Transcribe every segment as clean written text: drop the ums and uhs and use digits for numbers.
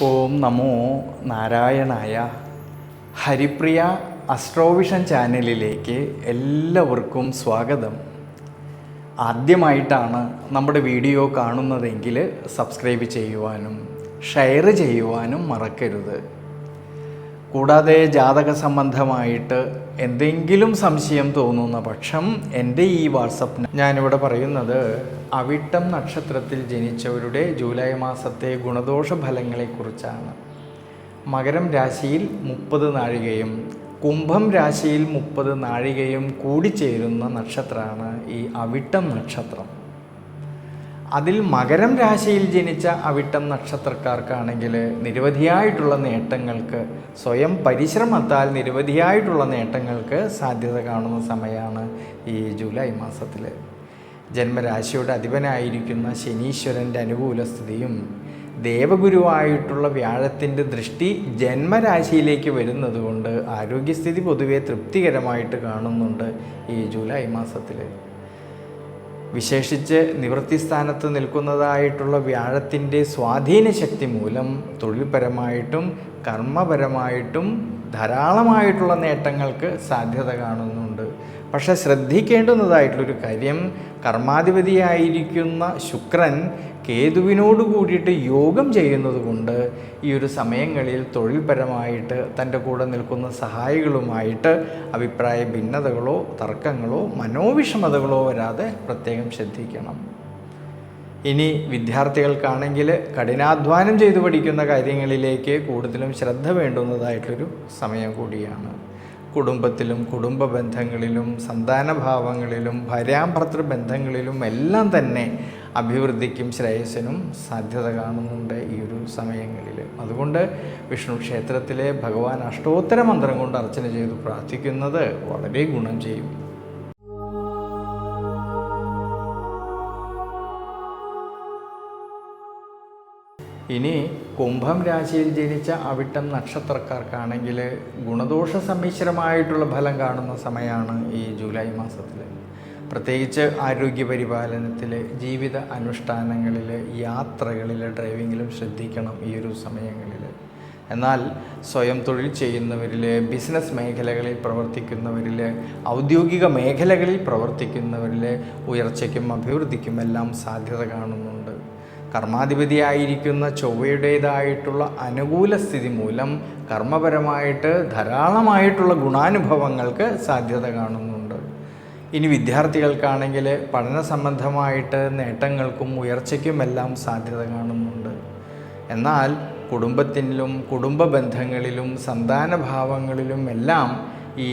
ഓം നമോ നാരായണായ. ഹരിപ്രിയ അസ്ട്രോവിഷൻ ചാനലിലേക്ക് എല്ലാവർക്കും സ്വാഗതം. ആദ്യമായിട്ടാണ് നമ്മുടെ വീഡിയോ കാണുന്നതെങ്കിൽ സബ്സ്ക്രൈബ് ചെയ്യുവാനും ഷെയർ ചെയ്യുവാനും മറക്കരുത്. കൂടാതെ ജാതക സംബന്ധമായിട്ട് എന്തെങ്കിലും സംശയം തോന്നുന്ന പക്ഷം എൻ്റെ ഈ വാട്സപ്പ് ഞാനിവിടെ പറയുന്നത് അവിട്ടം നക്ഷത്രത്തിൽ ജനിച്ചവരുടെ ജൂലൈ മാസത്തെ ഗുണദോഷ ഫലങ്ങളെക്കുറിച്ചാണ്. മകരം രാശിയിൽ 30 നാഴികയും കുംഭം രാശിയിൽ 30 നാഴികയും കൂടിച്ചേരുന്ന നക്ഷത്രമാണ് ഈ അവിട്ടം നക്ഷത്രം. അതിൽ മകരം രാശിയിൽ ജനിച്ച അവിട്ടം നക്ഷത്രക്കാർക്കാണെങ്കിൽ നിരവധിയായിട്ടുള്ള നേട്ടങ്ങൾക്ക്, സ്വയം പരിശ്രമത്താൽ നിരവധിയായിട്ടുള്ള നേട്ടങ്ങൾക്ക് സാധ്യത കാണുന്ന സമയമാണ് ഈ ജൂലൈ മാസത്തിൽ. ജന്മരാശിയുടെ അധിപനായിരിക്കുന്ന ശനീശ്വരൻ്റെ അനുകൂല സ്ഥിതിയും ദേവഗുരുവായിട്ടുള്ള വ്യാഴത്തിൻ്റെ ദൃഷ്ടി ജന്മരാശിയിലേക്ക് വരുന്നത് കൊണ്ട് ആരോഗ്യസ്ഥിതി പൊതുവെ തൃപ്തികരമായിട്ട് കാണുന്നുണ്ട് ഈ ജൂലൈ മാസത്തിൽ. വിശേഷിച്ച് നിവൃത്തി സ്ഥാനത്ത് നിൽക്കുന്നതായിട്ടുള്ള വ്യാഴത്തിൻ്റെ സ്വാധീന ശക്തി മൂലം തൊഴിൽപരമായിട്ടും കർമ്മപരമായിട്ടും ധാരാളമായിട്ടുള്ള നേട്ടങ്ങൾക്ക് സാധ്യത കാണുന്നുണ്ട്. പക്ഷേ ശ്രദ്ധിക്കേണ്ടുന്നതായിട്ടുള്ളൊരു കാര്യം, കർമാധിപതിയായിരിക്കുന്ന ശുക്രൻ കേതുവിനോട് കൂടിയിട്ട് യോഗം ചെയ്യുന്നത് കൊണ്ട് ഈ ഒരു സമയങ്ങളിൽ തൊഴിൽപരമായിട്ട് തൻ്റെ കൂടെ നിൽക്കുന്ന സഹായികളുമായിട്ട് അഭിപ്രായ ഭിന്നതകളോ തർക്കങ്ങളോ മനോവിഷമതകളോ വരാതെ പ്രത്യേകം ശ്രദ്ധിക്കണം. ഇനി വിദ്യാർത്ഥികൾക്കാണെങ്കിൽ കഠിനാധ്വാനം ചെയ്തു പഠിക്കുന്ന കാര്യങ്ങളിലേക്ക് കൂടുതലും ശ്രദ്ധ വേണ്ടുന്നതായിട്ടൊരു സമയം കൂടിയാണ്. കുടുംബത്തിലും കുടുംബ ബന്ധങ്ങളിലും സന്താനഭാവങ്ങളിലും ഭാര്യാഭർത്തൃ ബന്ധങ്ങളിലും എല്ലാം തന്നെ അഭിവൃദ്ധിക്കും ശ്രേയസ്സിനും സാധ്യത കാണുന്നുണ്ട് ഈ ഒരു സമയങ്ങളിൽ. അതുകൊണ്ട് വിഷ്ണു ക്ഷേത്രത്തിലെ ഭഗവാൻ അഷ്ടോത്തര മന്ത്രം കൊണ്ട് അർച്ചന ചെയ്ത് പ്രാർത്ഥിക്കുന്നത് വളരെ ഗുണം ചെയ്യും. ഇനി കുംഭം രാശിയിൽ ജനിച്ച അവിട്ടം നക്ഷത്രക്കാർക്കാണെങ്കിൽ ഗുണദോഷ സമ്മിശ്രമായിട്ടുള്ള ഫലം കാണുന്ന സമയമാണ് ഈ ജൂലൈ മാസത്തിൽ. പ്രത്യേകിച്ച് ആരോഗ്യപരിപാലനത്തിൽ, ജീവിത അനുഷ്ഠാനങ്ങളിൽ, യാത്രകളിൽ, ഡ്രൈവിങ്ങിലും ശ്രദ്ധിക്കണം ഈ ഒരു സമയങ്ങളിൽ. എന്നാൽ സ്വയം തൊഴിൽ ചെയ്യുന്നവരിൽ, ബിസിനസ് മേഖലകളിൽ പ്രവർത്തിക്കുന്നവരിൽ, ഔദ്യോഗിക മേഖലകളിൽ പ്രവർത്തിക്കുന്നവരിൽ ഉയർച്ചയ്ക്കും അഭിവൃദ്ധിക്കും എല്ലാം സാധ്യത കാണുന്നുണ്ട്. കർമാധിപതിയായിരിക്കുന്ന ചൊവ്വയുടേതായിട്ടുള്ള അനുകൂല സ്ഥിതി മൂലം കർമ്മപരമായിട്ട് ധാരാളമായിട്ടുള്ള ഗുണാനുഭവങ്ങൾക്ക് സാധ്യത കാണുന്നുണ്ട്. ഇനി വിദ്യാർത്ഥികൾക്കാണെങ്കിൽ പഠന സംബന്ധമായിട്ട് നേട്ടങ്ങൾക്കും ഉയർച്ചയ്ക്കുമെല്ലാം സാധ്യത കാണുന്നുണ്ട്. എന്നാൽ കുടുംബത്തിലും കുടുംബ ബന്ധങ്ങളിലും സന്താനഭാവങ്ങളിലും എല്ലാം ഈ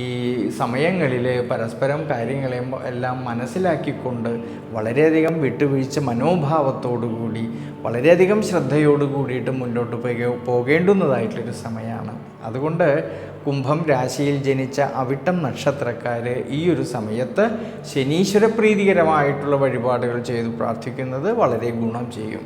സമയങ്ങളിൽ പരസ്പരം കാര്യങ്ങളെയും എല്ലാം മനസ്സിലാക്കിക്കൊണ്ട് വളരെയധികം വിട്ടുവീഴ്ച മനോഭാവത്തോടുകൂടി വളരെയധികം ശ്രദ്ധയോടു കൂടിയിട്ട് മുന്നോട്ട് പോകേണ്ടുന്നതായിട്ടൊരു സമയമാണ്. അതുകൊണ്ട് കുംഭം രാശിയിൽ ജനിച്ച അവിട്ടം നക്ഷത്രക്കാർ ഈ ഒരു സമയത്ത് ശനീശ്വര പ്രീതികരമായിട്ടുള്ള വഴിപാടുകൾ ചെയ്തു പ്രാർത്ഥിക്കുന്നത് വളരെ ഗുണം ചെയ്യും.